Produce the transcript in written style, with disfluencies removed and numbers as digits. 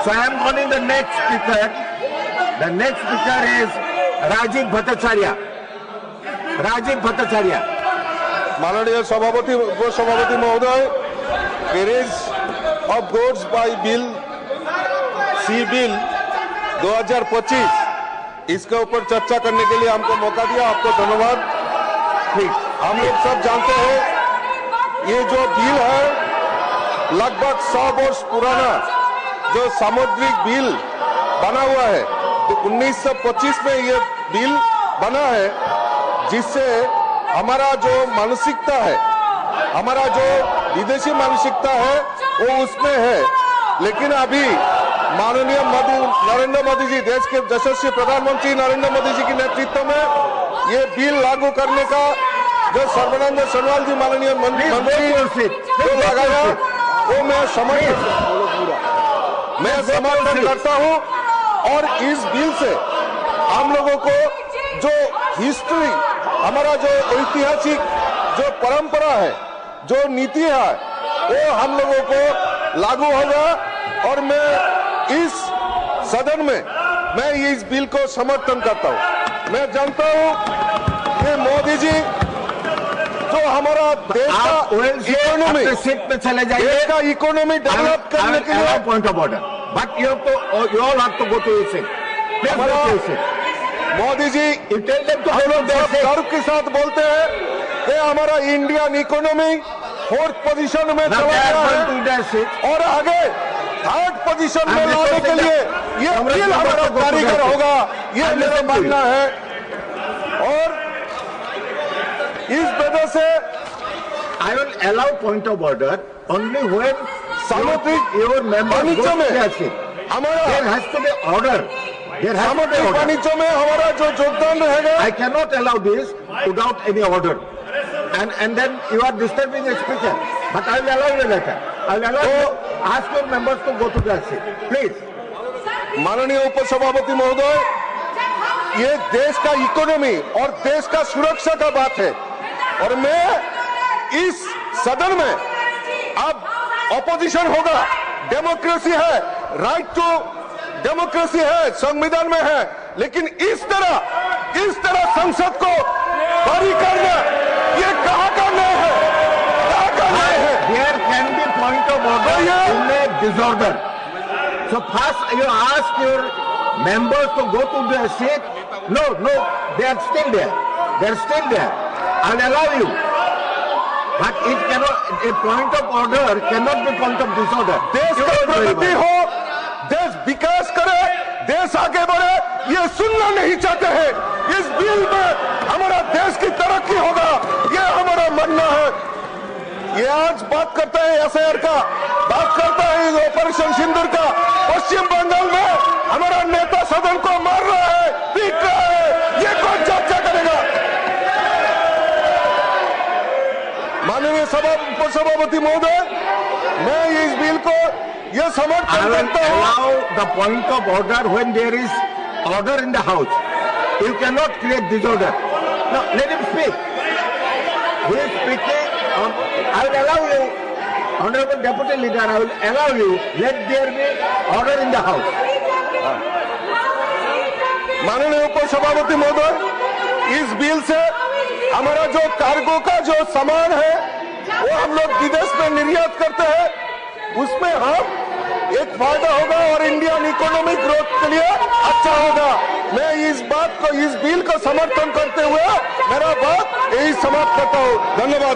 So I am calling the next speaker. The next speaker is Rajiv Bhattacharya. Rajiv Bhattacharya. माननीय सभापति उपसभापति महोदय, carriage of goods by bill sea bill 2025 इसके ऊपर चर्चा करने के लिए हमको मौका दिया, आपको धन्यवाद। हम लोग सब जानते हैं ये जो बिल है लगभग 100 वर्ष पुराना जो सामुद्रिक बिल बना हुआ है, तो 1925 में ये बिल बना है, जिससे हमारा जो मानसिकता है, हमारा जो विदेशी मानसिकता है वो उसमें है। लेकिन अभी माननीय नरेंद्र मोदी जी, देश के यशस्वी प्रधानमंत्री नरेंद्र मोदी जी के नेतृत्व में ये बिल लागू करने का जो सर्बानंद सोनोवाल जी माननीय मंत्री जो लगाया वो मैं समर्थन करता हूं। और इस बिल से हम लोगों को जो हिस्ट्री, हमारा जो ऐतिहासिक जो परंपरा है, जो नीति है, वो हम लोगों को लागू होगा। और मैं इस सदन में मैं इस बिल को समर्थन करता हूं। मैं जानता हूं कि मोदी जी जो हमारा देश का इकोनॉमी सीट पे चले जाइए, देश का इकोनॉमी डेवलप करने के लिए point of order, but you all have to go to your seat. Modi ji हम लोग गर्व के साथ बोलते हैं कि हमारा इंडियन इकोनॉमी 4th पोजीशन में चला गया है और आगे 3rd पोजीशन में लाने के लिए ये बिल हमारा कारीगर होगा, ये मेरा मानना है। और इस वजह से I will allow point of order only when सामुद्रिक your member वाणिज्य में हमारा there has to be order. सामुद्रिक वाणिज्य में हमारा जो योगदान रहेगा, I cannot allow this without any order. And then you are disturbing the speaker. But I will allow you later. I will allow you. Ask your members to go to their seat, please. माननीय उपसभापति महोदय, ये देश का economy और देश का सुरक्षा का बात है। और मैं इस सदन में अब ऑपोजिशन होगा, डेमोक्रेसी है, राइट टू डेमोक्रेसी है, संविधान में है, लेकिन इस तरह संसद को बरी करना ये कहाँ का न्याय है, कहाँ का न्याय है? There can be point of order in a disorder. So first you ask your members to go to their seat. No, they are still there. They are still there. I'll allow you. But it cannot, a point of order cannot be point of disorder. देश का प्रगति हो, देश विकास करे, देश आगे बढ़े, ये सुनना नहीं चाहते हैं। इस बिल में हमारा देश की तरक्की होगा, ये हमारा मानना है। ये आज बात करता है SIR का, बात करता है ऑपरेशन सिंदूर का। पश्चिम बंगाल में हमारा नेता सदन को मार रहा है, पीट रहा है, ये कौन चर्चा करेगा? माननीय उपसभापति महोदय, मैं इस बिल को ये समर्थन करता हूं। Allow the point of order when there is order in the house. You cannot create disorder. No, let him speak. He is speaking. I will allow you, Honorable Deputy Leader. I will allow you. Let there be order in the house. माननीय उपसभापति महोदय, इस bill से हमारा जो cargo का जो सामान है वो हम लोग विदेश में निर्यात करते हैं, उसमें हम एक फायदा होगा और इंडियन इकोनॉमिक ग्रोथ के लिए अच्छा होगा। मैं इस बिल को समर्थन करते हुए मेरा बात यही समाप्त करता हूँ। धन्यवाद।